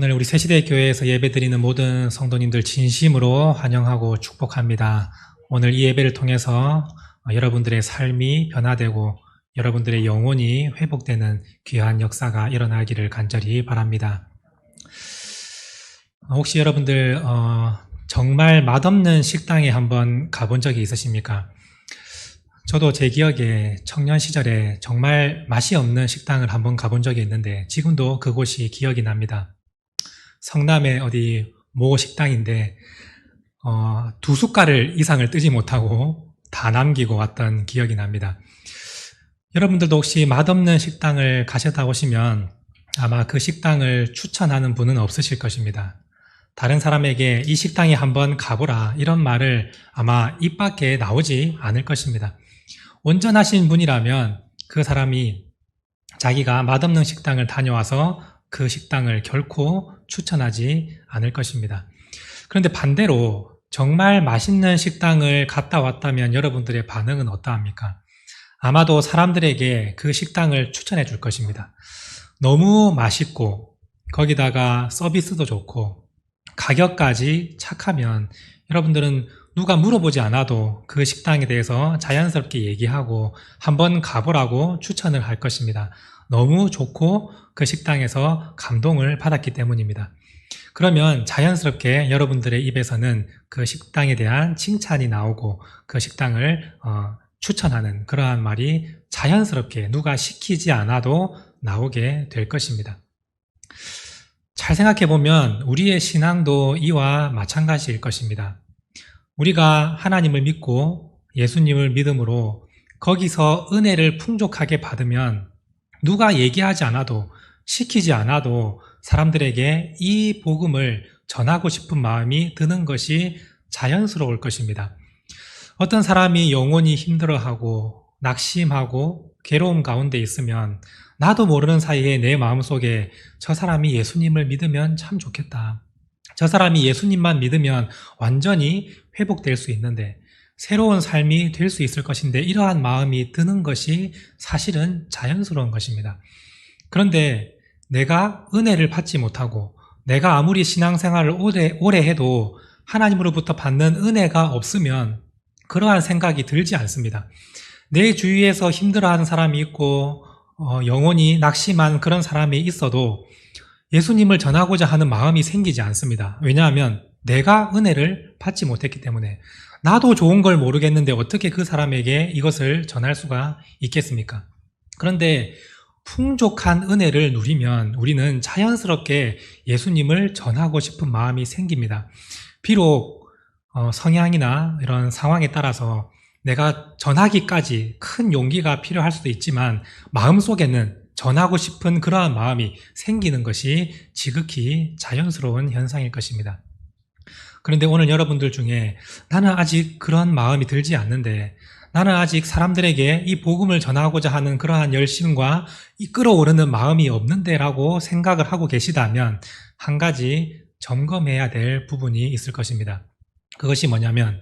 오늘 우리 새시대 교회에서 예배드리는 모든 성도님들 진심으로 환영하고 축복합니다. 오늘 이 예배를 통해서 여러분들의 삶이 변화되고 여러분들의 영혼이 회복되는 귀한 역사가 일어나기를 간절히 바랍니다. 혹시 여러분들 정말 맛없는 식당에 한번 가본 적이 있으십니까? 저도 제 기억에 청년 시절에 정말 맛이 없는 식당을 한번 가본 적이 있는데 지금도 그곳이 기억이 납니다. 성남의 어디 모 식당인데 2숟갈 이상을 뜨지 못하고 다 남기고 왔던 기억이 납니다. 여러분들도 혹시 맛없는 식당을 가셨다 오시면 아마 그 식당을 추천하는 분은 없으실 것입니다. 다른 사람에게 이 식당에 한번 가보라 이런 말을 아마 입 밖에 나오지 않을 것입니다. 온전하신 분이라면 그 사람이 자기가 맛없는 식당을 다녀와서 그 식당을 결코 추천하지 않을 것입니다. 그런데 반대로 정말 맛있는 식당을 갔다 왔다면 여러분들의 반응은 어떠합니까? 아마도 사람들에게 그 식당을 추천해 줄 것입니다. 너무 맛있고 거기다가 서비스도 좋고 가격까지 착하면 여러분들은 누가 물어보지 않아도 그 식당에 대해서 자연스럽게 얘기하고 한번 가보라고 추천을 할 것입니다. 너무 좋고 그 식당에서 감동을 받았기 때문입니다. 그러면 자연스럽게 여러분들의 입에서는 그 식당에 대한 칭찬이 나오고 그 식당을 추천하는 그러한 말이 자연스럽게 누가 시키지 않아도 나오게 될 것입니다. 잘 생각해 보면 우리의 신앙도 이와 마찬가지일 것입니다. 우리가 하나님을 믿고 예수님을 믿음으로 거기서 은혜를 풍족하게 받으면 누가 얘기하지 않아도 시키지 않아도 사람들에게 이 복음을 전하고 싶은 마음이 드는 것이 자연스러울 것입니다. 어떤 사람이 영혼이 힘들어하고 낙심하고 괴로움 가운데 있으면 나도 모르는 사이에 내 마음속에 저 사람이 예수님을 믿으면 참 좋겠다. 저 사람이 예수님만 믿으면 완전히 회복될 수 있는데 새로운 삶이 될 수 있을 것인데 이러한 마음이 드는 것이 사실은 자연스러운 것입니다. 그런데 내가 은혜를 받지 못하고 내가 아무리 신앙생활을 오래 해도 하나님으로부터 받는 은혜가 없으면 그러한 생각이 들지 않습니다. 내 주위에서 힘들어하는 사람이 있고 영혼이 낙심한 그런 사람이 있어도 예수님을 전하고자 하는 마음이 생기지 않습니다. 왜냐하면 내가 은혜를 받지 못했기 때문에 나도 좋은 걸 모르겠는데 어떻게 그 사람에게 이것을 전할 수가 있겠습니까? 그런데 풍족한 은혜를 누리면 우리는 자연스럽게 예수님을 전하고 싶은 마음이 생깁니다. 비록 성향이나 이런 상황에 따라서 내가 전하기까지 큰 용기가 필요할 수도 있지만 마음속에는 전하고 싶은 그러한 마음이 생기는 것이 지극히 자연스러운 현상일 것입니다. 그런데 오늘 여러분들 중에 나는 아직 그런 마음이 들지 않는데 나는 아직 사람들에게 이 복음을 전하고자 하는 그러한 열심과 이 끌어오르는 마음이 없는데 라고 생각을 하고 계시다면 한 가지 점검해야 될 부분이 있을 것입니다. 그것이 뭐냐면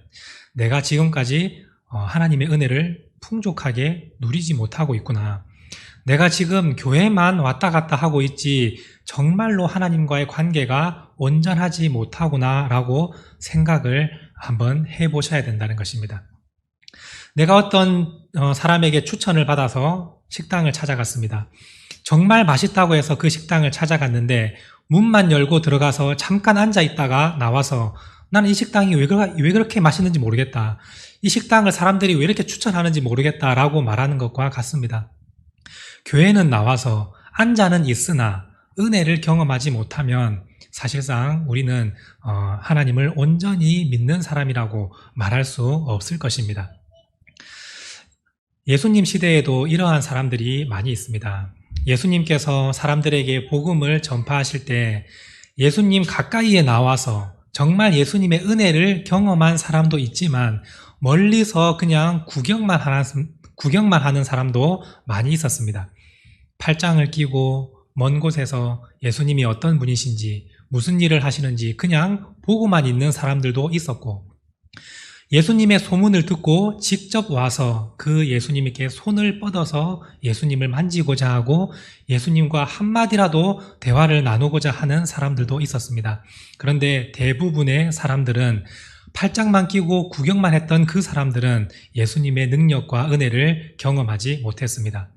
내가 지금까지 하나님의 은혜를 풍족하게 누리지 못하고 있구나. 내가 지금 교회만 왔다 갔다 하고 있지 정말로 하나님과의 관계가 온전하지 못하구나 라고 생각을 한번 해보셔야 된다는 것입니다. 내가 어떤 사람에게 추천을 받아서 식당을 찾아갔습니다. 정말 맛있다고 해서 그 식당을 찾아갔는데 문만 열고 들어가서 잠깐 앉아 있다가 나와서 나는 이 식당이 왜 그렇게 맛있는지 모르겠다. 이 식당을 사람들이 왜 이렇게 추천하는지 모르겠다라고 말하는 것과 같습니다. 교회는 나와서 앉아는 있으나 은혜를 경험하지 못하면 사실상 우리는 하나님을 온전히 믿는 사람이라고 말할 수 없을 것입니다. 예수님 시대에도 이러한 사람들이 많이 있습니다. 예수님께서 사람들에게 복음을 전파하실 때 예수님 가까이에 나와서 정말 예수님의 은혜를 경험한 사람도 있지만 멀리서 그냥 구경만 하는 사람도 많이 있었습니다. 팔짱을 끼고 먼 곳에서 예수님이 어떤 분이신지 무슨 일을 하시는지 그냥 보고만 있는 사람들도 있었고 예수님의 소문을 듣고 직접 와서 그 예수님께 손을 뻗어서 예수님을 만지고자 하고 예수님과 한마디라도 대화를 나누고자 하는 사람들도 있었습니다. 그런데 대부분의 사람들은 팔짱만 끼고 구경만 했던 그 사람들은 예수님의 능력과 은혜를 경험하지 못했습니다.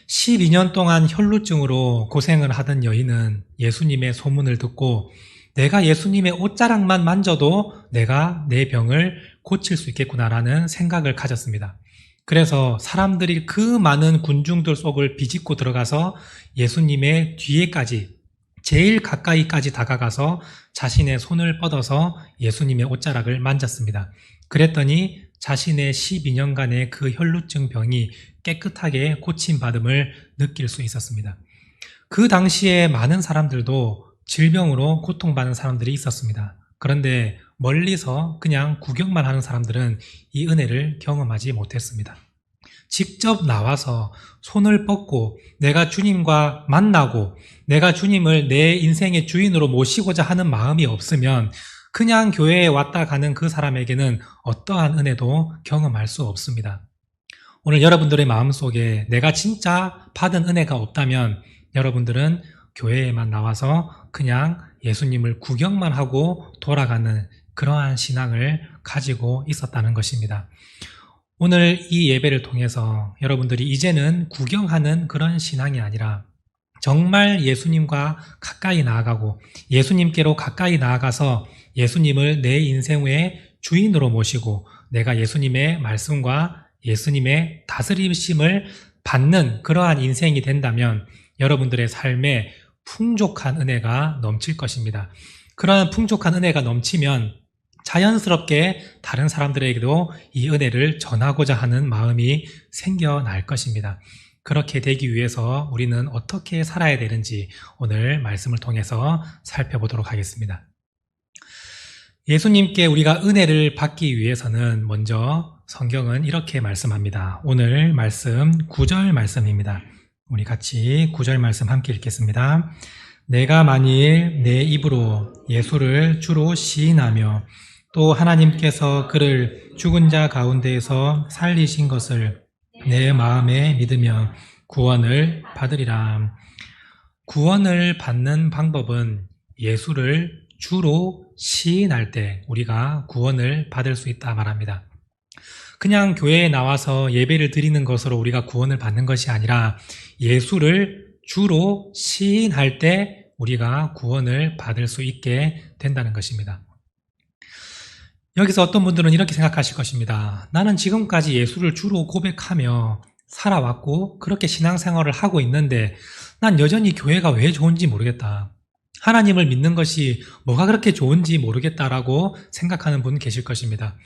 12년 동안 혈루증으로 고생을 하던 여인은 예수님의 소문을 듣고 내가 예수님의 옷자락만 만져도 내가 내 병을 고칠 수 있겠구나라는 생각을 가졌습니다. 그래서 사람들이 그 많은 군중들 속을 비집고 들어가서 예수님의 뒤에까지 제일 가까이까지 다가가서 자신의 손을 뻗어서 예수님의 옷자락을 만졌습니다. 그랬더니 자신의 12년간의 그 혈루증 병이 깨끗하게 고침받음을 느낄 수 있었습니다. 그 당시에 많은 사람들도 질병으로 고통받는 사람들이 있었습니다. 그런데 멀리서 그냥 구경만 하는 사람들은 이 은혜를 경험하지 못했습니다. 직접 나와서 손을 뻗고 내가 주님과 만나고 내가 주님을 내 인생의 주인으로 모시고자 하는 마음이 없으면 그냥 교회에 왔다 가는 그 사람에게는 어떠한 은혜도 경험할 수 없습니다. 오늘 여러분들의 마음속에 내가 진짜 받은 은혜가 없다면 여러분들은 교회에만 나와서 그냥 예수님을 구경만 하고 돌아가는 그러한 신앙을 가지고 있었다는 것입니다. 오늘 이 예배를 통해서 여러분들이 이제는 구경하는 그런 신앙이 아니라 정말 예수님과 가까이 나아가고 예수님께로 가까이 나아가서 예수님을 내 인생의 주인으로 모시고 내가 예수님의 말씀과 예수님의 다스리심을 받는 그러한 인생이 된다면 여러분들의 삶에 풍족한 은혜가 넘칠 것입니다. 그러한 풍족한 은혜가 넘치면 자연스럽게 다른 사람들에게도 이 은혜를 전하고자 하는 마음이 생겨날 것입니다. 그렇게 되기 위해서 우리는 어떻게 살아야 되는지 오늘 말씀을 통해서 살펴보도록 하겠습니다. 예수님께 우리가 은혜를 받기 위해서는 먼저 성경은 이렇게 말씀합니다. 오늘 말씀 9절 말씀입니다. 우리 같이 9절 말씀 함께 읽겠습니다. 내가 만일 내 입으로 예수를 주로 시인하며 또 하나님께서 그를 죽은 자 가운데에서 살리신 것을 내 마음에 믿으며 구원을 받으리라. 구원을 받는 방법은 예수를 주로 시인할 때 우리가 구원을 받을 수 있다 말합니다. 그냥 교회에 나와서 예배를 드리는 것으로 우리가 구원을 받는 것이 아니라 예수를 주로 시인할 때 우리가 구원을 받을 수 있게 된다는 것입니다. 여기서 어떤 분들은 이렇게 생각하실 것입니다. 나는 지금까지 예수를 주로 고백하며 살아왔고 그렇게 신앙생활을 하고 있는데 난 여전히 교회가 왜 좋은지 모르겠다. 하나님을 믿는 것이 뭐가 그렇게 좋은지 모르겠다라고 생각하는 분 계실 것입니다.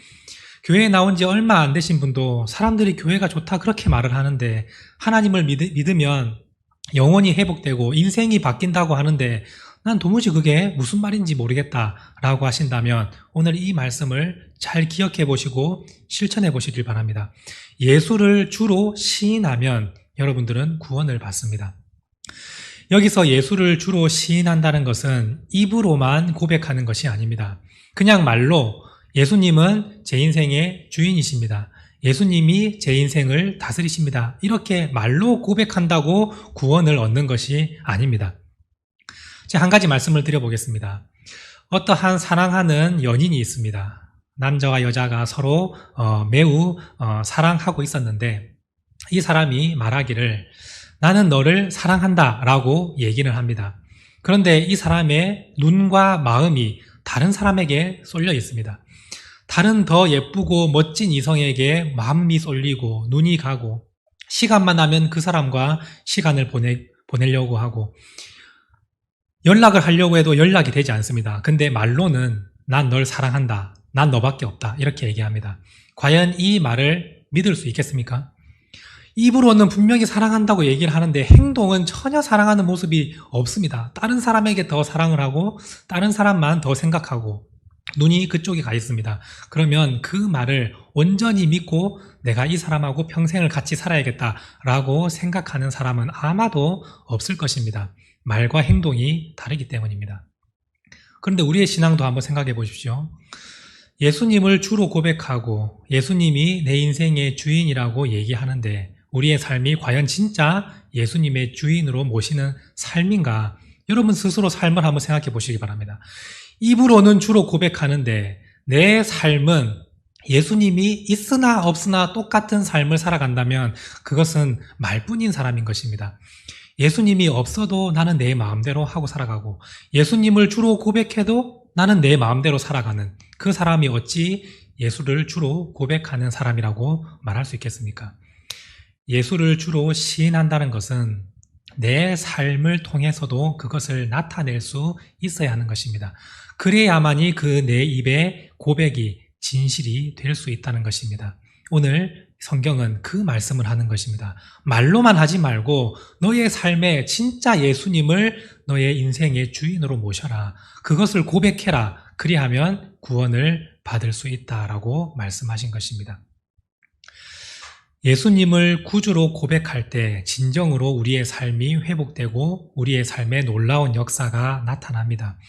교회에 나온 지 얼마 안 되신 분도 사람들이 교회가 좋다 그렇게 말을 하는데 하나님을 믿으면 영혼이 회복되고 인생이 바뀐다고 하는데 난 도무지 그게 무슨 말인지 모르겠다라고 하신다면 오늘 이 말씀을 잘 기억해 보시고 실천해 보시길 바랍니다. 예수를 주로 시인하면 여러분들은 구원을 받습니다. 여기서 예수를 주로 시인한다는 것은 입으로만 고백하는 것이 아닙니다. 그냥 말로 예수님은 제 인생의 주인이십니다. 예수님이 제 인생을 다스리십니다. 이렇게 말로 고백한다고 구원을 얻는 것이 아닙니다. 제가 한 가지 말씀을 드려보겠습니다. 어떠한 사랑하는 연인이 있습니다. 남자와 여자가 서로 매우 사랑하고 있었는데 이 사람이 말하기를 나는 너를 사랑한다 라고 얘기를 합니다. 그런데 이 사람의 눈과 마음이 다른 사람에게 쏠려 있습니다. 다른 더 예쁘고 멋진 이성에게 마음이 쏠리고 눈이 가고 시간만 나면 그 사람과 시간을 보내려고 하고 연락을 하려고 해도 연락이 되지 않습니다. 근데 말로는 난 널 사랑한다. 난 너밖에 없다. 이렇게 얘기합니다. 과연 이 말을 믿을 수 있겠습니까? 입으로는 분명히 사랑한다고 얘기를 하는데 행동은 전혀 사랑하는 모습이 없습니다. 다른 사람에게 더 사랑을 하고 다른 사람만 더 생각하고 눈이 그쪽에 가 있습니다. 그러면 그 말을 온전히 믿고 내가 이 사람하고 평생을 같이 살아야겠다라고 생각하는 사람은 아마도 없을 것입니다. 말과 행동이 다르기 때문입니다. 그런데 우리의 신앙도 한번 생각해 보십시오. 예수님을 주로 고백하고 예수님이 내 인생의 주인이라고 얘기하는데 우리의 삶이 과연 진짜 예수님의 주인으로 모시는 삶인가? 여러분 스스로 삶을 한번 생각해 보시기 바랍니다. 입으로는 주로 고백하는데 내 삶은 예수님이 있으나 없으나 똑같은 삶을 살아간다면 그것은 말뿐인 사람인 것입니다. 예수님이 없어도 나는 내 마음대로 하고 살아가고 예수님을 주로 고백해도 나는 내 마음대로 살아가는 그 사람이 어찌 예수를 주로 고백하는 사람이라고 말할 수 있겠습니까? 예수를 주로 시인한다는 것은 내 삶을 통해서도 그것을 나타낼 수 있어야 하는 것입니다. 그래야만이 그 내 입의 고백이 진실이 될 수 있다는 것입니다. 오늘 성경은 그 말씀을 하는 것입니다. 말로만 하지 말고 너의 삶에 진짜 예수님을 너의 인생의 주인으로 모셔라. 그것을 고백해라. 그리하면 구원을 받을 수 있다라고 말씀하신 것입니다. 예수님을 구주로 고백할 때 진정으로 우리의 삶이 회복되고 우리의 삶에 놀라운 역사가 나타납니다.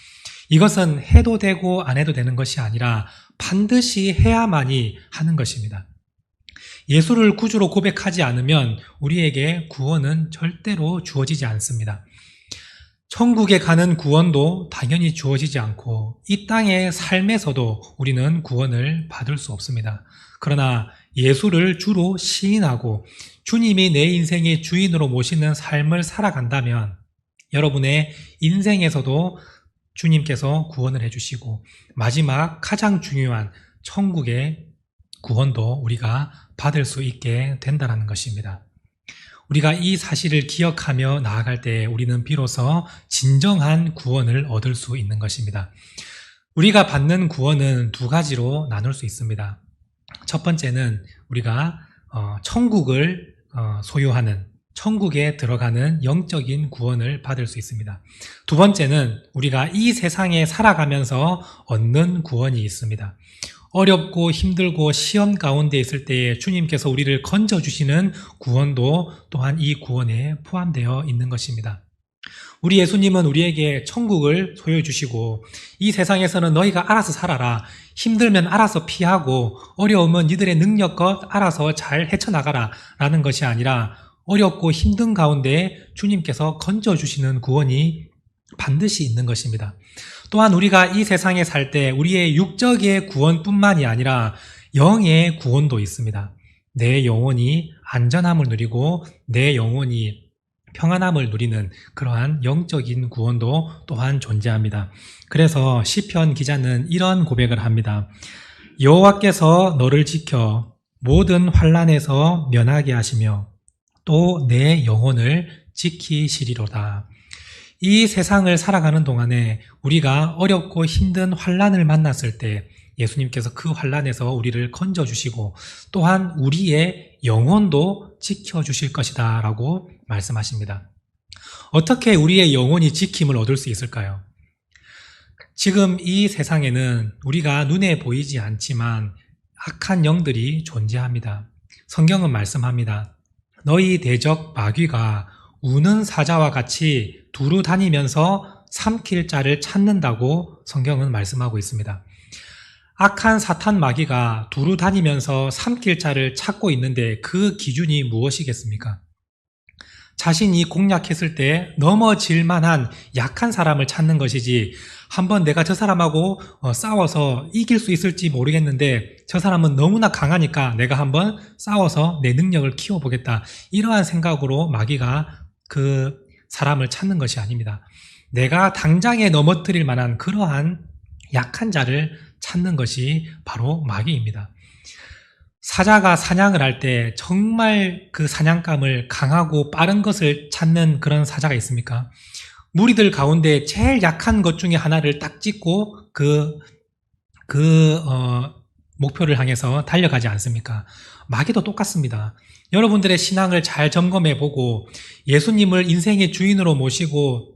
이것은 해도 되고 안 해도 되는 것이 아니라 반드시 해야만이 하는 것입니다. 예수를 구주로 고백하지 않으면 우리에게 구원은 절대로 주어지지 않습니다. 천국에 가는 구원도 당연히 주어지지 않고 이 땅의 삶에서도 우리는 구원을 받을 수 없습니다. 그러나 예수를 주로 시인하고 주님이 내 인생의 주인으로 모시는 삶을 살아간다면 여러분의 인생에서도 주님께서 구원을 해주시고 마지막 가장 중요한 천국의 구원도 우리가 받을 수 있게 된다는 것입니다. 우리가 이 사실을 기억하며 나아갈 때 우리는 비로소 진정한 구원을 얻을 수 있는 것입니다. 우리가 받는 구원은 두 가지로 나눌 수 있습니다. 첫 번째는 우리가 천국을 소유하는 천국에 들어가는 영적인 구원을 받을 수 있습니다. 두 번째는 우리가 이 세상에 살아가면서 얻는 구원이 있습니다. 어렵고 힘들고 시험 가운데 있을 때에 주님께서 우리를 건져주시는 구원도 또한 이 구원에 포함되어 있는 것입니다. 우리 예수님은 우리에게 천국을 소유해 주시고 이 세상에서는 너희가 알아서 살아라. 힘들면 알아서 피하고 어려우면 니들의 능력껏 알아서 잘 헤쳐나가라 라는 것이 아니라 어렵고 힘든 가운데 주님께서 건져주시는 구원이 반드시 있는 것입니다. 또한 우리가 이 세상에 살 때 우리의 육적의 구원뿐만이 아니라 영의 구원도 있습니다. 내 영혼이 안전함을 누리고 내 영혼이 평안함을 누리는 그러한 영적인 구원도 또한 존재합니다. 그래서 시편 기자는 이런 고백을 합니다. 여호와께서 너를 지켜 모든 환난에서 면하게 하시며 또 내 영혼을 지키시리로다. 이 세상을 살아가는 동안에 우리가 어렵고 힘든 환난을 만났을 때 예수님께서 그 환난에서 우리를 건져주시고 또한 우리의 영혼도 지켜주실 것이다 라고 말씀하십니다. 어떻게 우리의 영혼이 지킴을 얻을 수 있을까요? 지금 이 세상에는 우리가 눈에 보이지 않지만 악한 영들이 존재합니다. 성경은 말씀합니다. 너희 대적 마귀가 우는 사자와 같이 두루 다니면서 삼킬 자를 찾는다고 성경은 말씀하고 있습니다. 악한 사탄 마귀가 두루 다니면서 삼킬 자를 찾고 있는데 그 기준이 무엇이겠습니까? 자신이 공략했을 때 넘어질 만한 약한 사람을 찾는 것이지 한번 내가 저 사람하고 싸워서 이길 수 있을지 모르겠는데 저 사람은 너무나 강하니까 내가 한번 싸워서 내 능력을 키워보겠다. 이러한 생각으로 마귀가 그 사람을 찾는 것이 아닙니다. 내가 당장에 넘어뜨릴 만한 그러한 약한 자를 찾는 것이 바로 마귀입니다. 사자가 사냥을 할 때 정말 그 사냥감을 강하고 빠른 것을 찾는 그런 사자가 있습니까? 무리들 가운데 제일 약한 것 중에 하나를 딱 찍고 목표를 향해서 달려가지 않습니까? 마귀도 똑같습니다. 여러분들의 신앙을 잘 점검해보고 예수님을 인생의 주인으로 모시고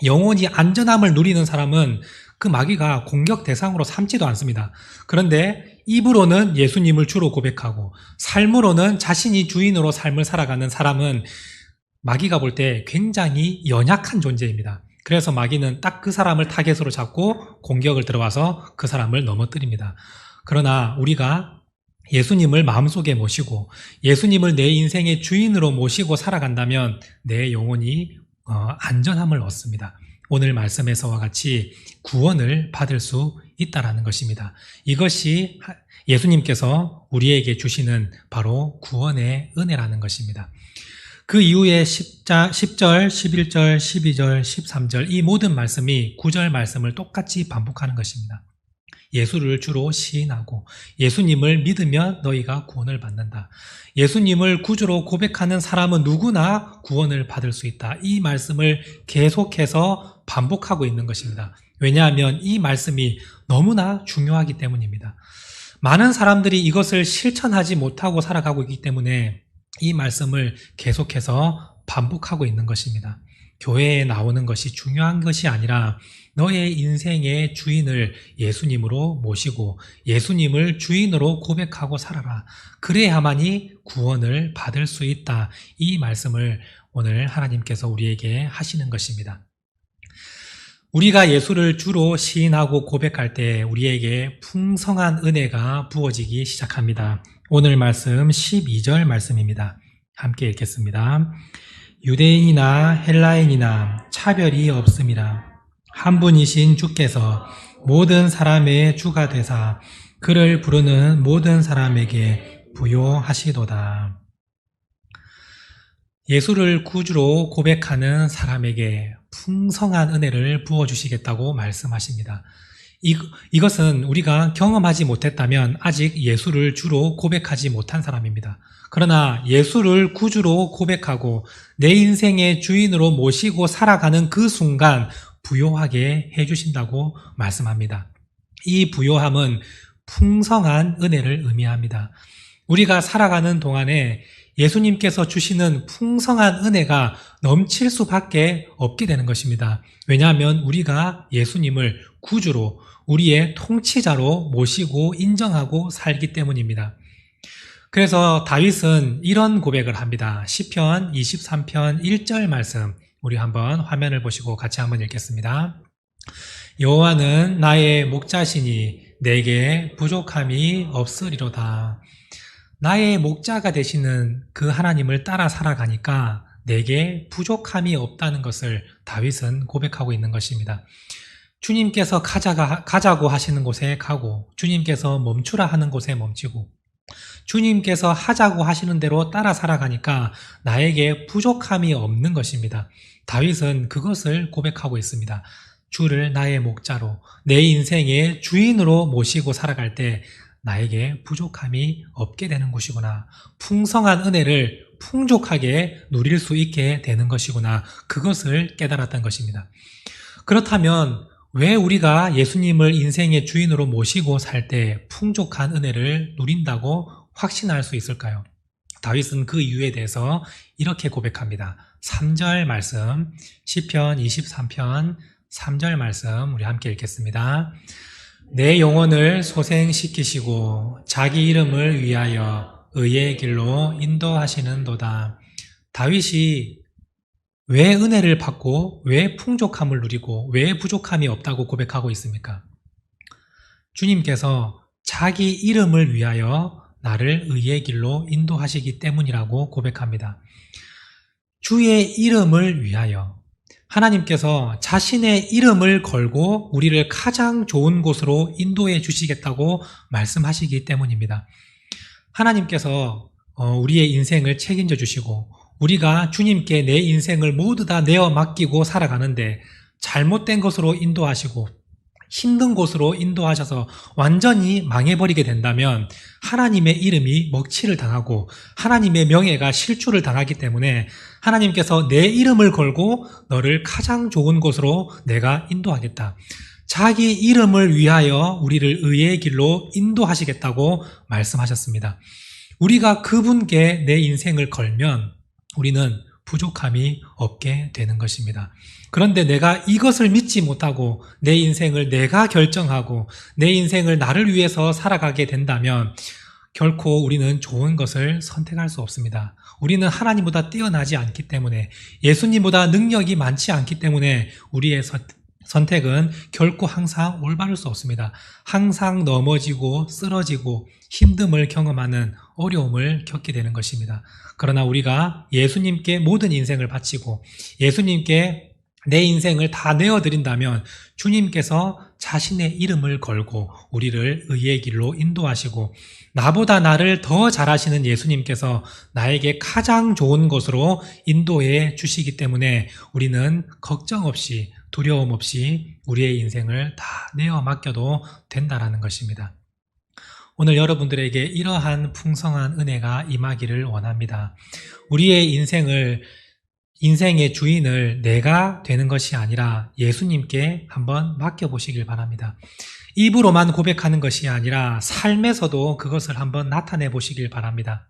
영원히 안전함을 누리는 사람은 그 마귀가 공격 대상으로 삼지도 않습니다. 그런데 입으로는 예수님을 주로 고백하고 삶으로는 자신이 주인으로 삶을 살아가는 사람은 마귀가 볼 때 굉장히 연약한 존재입니다. 그래서 마귀는 딱 그 사람을 타겟으로 잡고 공격을 들어와서 그 사람을 넘어뜨립니다. 그러나 우리가 예수님을 마음속에 모시고 예수님을 내 인생의 주인으로 모시고 살아간다면 내 영혼이 안전함을 얻습니다. 오늘 말씀에서와 같이 구원을 받을 수 있다라는 것입니다. 이것이 예수님께서 우리에게 주시는 바로 구원의 은혜라는 것입니다. 그 이후에 10절, 11절, 12절, 13절 이 모든 말씀이 9절 말씀을 똑같이 반복하는 것입니다. 예수를 주로 시인하고 예수님을 믿으면 너희가 구원을 받는다. 예수님을 구주로 고백하는 사람은 누구나 구원을 받을 수 있다. 이 말씀을 계속해서 반복하고 있는 것입니다. 왜냐하면 이 말씀이 너무나 중요하기 때문입니다. 많은 사람들이 이것을 실천하지 못하고 살아가고 있기 때문에 이 말씀을 계속해서 반복하고 있는 것입니다. 교회에 나오는 것이 중요한 것이 아니라 너의 인생의 주인을 예수님으로 모시고 예수님을 주인으로 고백하고 살아라. 그래야만이 구원을 받을 수 있다. 이 말씀을 오늘 하나님께서 우리에게 하시는 것입니다. 우리가 예수를 주로 시인하고 고백할 때 우리에게 풍성한 은혜가 부어지기 시작합니다. 오늘 말씀 12절 말씀입니다. 함께 읽겠습니다. 유대인이나 헬라인이나 차별이 없음이라. 한 분이신 주께서 모든 사람의 주가 되사 그를 부르는 모든 사람에게 부요하시도다. 예수를 구주로 고백하는 사람에게 풍성한 은혜를 부어주시겠다고 말씀하십니다. 이것은 우리가 경험하지 못했다면 아직 예수를 주로 고백하지 못한 사람입니다. 그러나 예수를 구주로 고백하고 내 인생의 주인으로 모시고 살아가는 그 순간 부요하게 해주신다고 말씀합니다. 이 부요함은 풍성한 은혜를 의미합니다. 우리가 살아가는 동안에 예수님께서 주시는 풍성한 은혜가 넘칠 수밖에 없게 되는 것입니다. 왜냐하면 우리가 예수님을 구주로 우리의 통치자로 모시고 인정하고 살기 때문입니다. 그래서 다윗은 이런 고백을 합니다. 시편 23편 1절 말씀 우리 한번 화면을 보시고 같이 한번 읽겠습니다. 여호와는 나의 목자시니 내게 부족함이 없으리로다. 나의 목자가 되시는 그 하나님을 따라 살아가니까 내게 부족함이 없다는 것을 다윗은 고백하고 있는 것입니다. 주님께서 가자고 하시는 곳에 가고 주님께서 멈추라 하는 곳에 멈추고 주님께서 하자고 하시는 대로 따라 살아가니까 나에게 부족함이 없는 것입니다. 다윗은 그것을 고백하고 있습니다. 주를 나의 목자로 내 인생의 주인으로 모시고 살아갈 때 나에게 부족함이 없게 되는 것이구나. 풍성한 은혜를 풍족하게 누릴 수 있게 되는 것이구나. 그것을 깨달았던 것입니다. 그렇다면 왜 우리가 예수님을 인생의 주인으로 모시고 살 때 풍족한 은혜를 누린다고 확신할 수 있을까요? 다윗은 그 이유에 대해서 이렇게 고백합니다. 3절 말씀, 시편 23편 3절 말씀 우리 함께 읽겠습니다. 내 영혼을 소생시키시고 자기 이름을 위하여 의의 길로 인도하시는도다. 다윗이 왜 은혜를 받고 왜 풍족함을 누리고 왜 부족함이 없다고 고백하고 있습니까? 주님께서 자기 이름을 위하여 나를 의의 길로 인도하시기 때문이라고 고백합니다. 주의 이름을 위하여 하나님께서 자신의 이름을 걸고 우리를 가장 좋은 곳으로 인도해 주시겠다고 말씀하시기 때문입니다. 하나님께서 우리의 인생을 책임져 주시고 우리가 주님께 내 인생을 모두 다 내어 맡기고 살아가는데 잘못된 것으로 인도하시고 힘든 곳으로 인도하셔서 완전히 망해버리게 된다면 하나님의 이름이 먹칠을 당하고 하나님의 명예가 실추를 당하기 때문에 하나님께서 내 이름을 걸고 너를 가장 좋은 곳으로 내가 인도하겠다. 자기 이름을 위하여 우리를 의의 길로 인도하시겠다고 말씀하셨습니다. 우리가 그분께 내 인생을 걸면 우리는 부족함이 없게 되는 것입니다. 그런데 내가 이것을 믿지 못하고 내 인생을 내가 결정하고 내 인생을 나를 위해서 살아가게 된다면 결코 우리는 좋은 것을 선택할 수 없습니다. 우리는 하나님보다 뛰어나지 않기 때문에 예수님보다 능력이 많지 않기 때문에 우리의 선택은 결코 항상 올바를 수 없습니다. 항상 넘어지고 쓰러지고 힘듦을 경험하는 어려움을 겪게 되는 것입니다. 그러나 우리가 예수님께 모든 인생을 바치고 예수님께 내 인생을 다 내어드린다면 주님께서 자신의 이름을 걸고 우리를 의의 길로 인도하시고 나보다 나를 더 잘하시는 예수님께서 나에게 가장 좋은 것으로 인도해 주시기 때문에 우리는 걱정 없이 두려움 없이 우리의 인생을 다 내어 맡겨도 된다라는 것입니다. 오늘 여러분들에게 이러한 풍성한 은혜가 임하기를 원합니다. 우리의 인생의 주인을 내가 되는 것이 아니라 예수님께 한번 맡겨보시길 바랍니다. 입으로만 고백하는 것이 아니라 삶에서도 그것을 한번 나타내 보시길 바랍니다.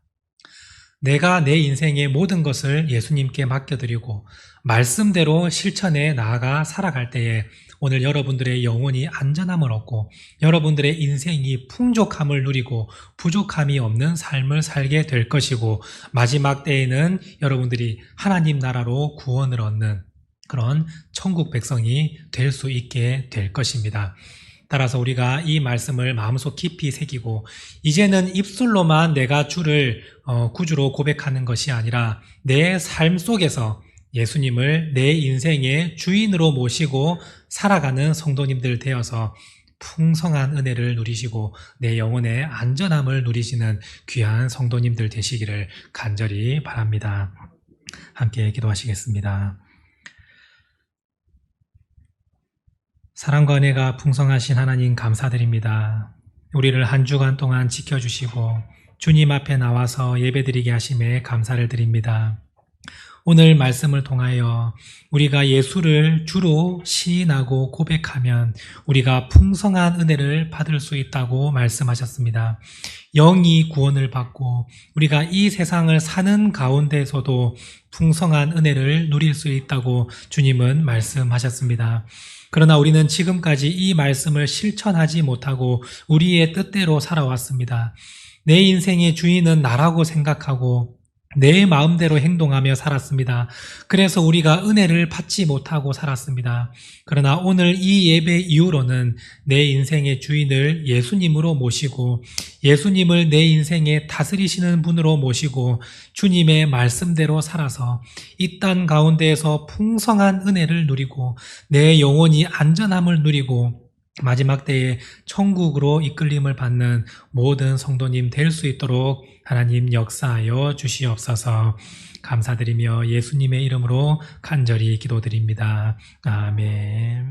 내가 내 인생의 모든 것을 예수님께 맡겨드리고 말씀대로 실천해 나아가 살아갈 때에 오늘 여러분들의 영혼이 안전함을 얻고 여러분들의 인생이 풍족함을 누리고 부족함이 없는 삶을 살게 될 것이고 마지막 때에는 여러분들이 하나님 나라로 구원을 얻는 그런 천국 백성이 될 수 있게 될 것입니다. 따라서 우리가 이 말씀을 마음속 깊이 새기고 이제는 입술로만 내가 주를 구주로 고백하는 것이 아니라 내 삶 속에서 예수님을 내 인생의 주인으로 모시고 살아가는 성도님들 되어서 풍성한 은혜를 누리시고 내 영혼의 안전함을 누리시는 귀한 성도님들 되시기를 간절히 바랍니다. 함께 기도하시겠습니다. 사랑과 은혜가 풍성하신 하나님 감사드립니다. 우리를 한 주간 동안 지켜주시고 주님 앞에 나와서 예배드리게 하심에 감사를 드립니다. 오늘 말씀을 통하여 우리가 예수를 주로 시인하고 고백하면 우리가 풍성한 은혜를 받을 수 있다고 말씀하셨습니다. 영이 구원을 받고 우리가 이 세상을 사는 가운데서도 풍성한 은혜를 누릴 수 있다고 주님은 말씀하셨습니다. 그러나 우리는 지금까지 이 말씀을 실천하지 못하고 우리의 뜻대로 살아왔습니다. 내 인생의 주인은 나라고 생각하고 내 마음대로 행동하며 살았습니다. 그래서 우리가 은혜를 받지 못하고 살았습니다. 그러나 오늘 이 예배 이후로는 내 인생의 주인을 예수님으로 모시고 예수님을 내 인생에 다스리시는 분으로 모시고 주님의 말씀대로 살아서 이 땅 가운데에서 풍성한 은혜를 누리고 내 영혼이 안전함을 누리고 마지막 때에 천국으로 이끌림을 받는 모든 성도님 될 수 있도록 하나님 역사하여 주시옵소서. 감사드리며 예수님의 이름으로 간절히 기도드립니다. 아멘.